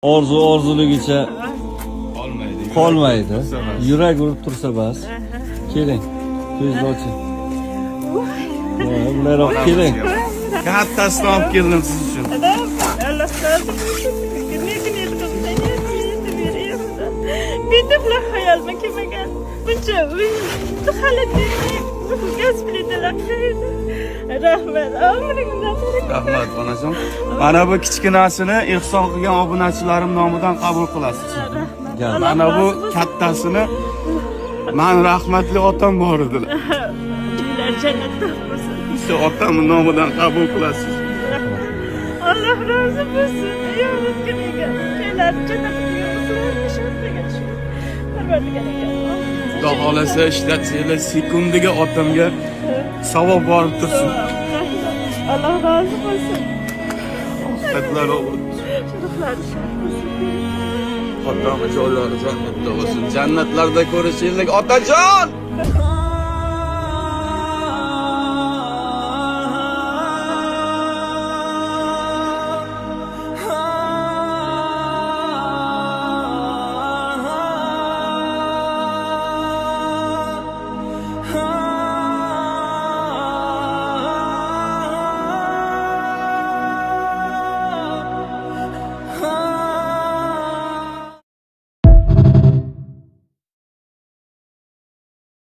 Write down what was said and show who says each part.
Speaker 1: Orzuligicha qolmaydi. Yurak urib tursa bas. Keling. Ko'zni oching. Bunlar keling.
Speaker 2: Kattasini olib keldim siz uchun.
Speaker 3: Allah razı olsun. Benim la hayalime kelmagan. Buncha halatni gaz plitalar qayerda? Rahmat.
Speaker 2: Rahmat onajon. Mana bu kichkinasini ehson qilgan obunachilarim nomidan qabul qilasiz. Mana bu kattasini men rahmatli otam bor edilar.
Speaker 3: Ular jannatda bo'lsin.
Speaker 2: Shu otamning nomidan qabul qilasiz.
Speaker 3: Allah razı olsun. Yavrutkiniga. Kelar jannatga bo'lsin.
Speaker 2: Xudo xolasa ishlatsanglar sekundiga otamga savob borib tursin.
Speaker 3: Allah razı olsun.
Speaker 2: Ofatlar olsun. Otamning joylari jannatda bo'lsin. Jannatlarda ko'rishaylik otajon!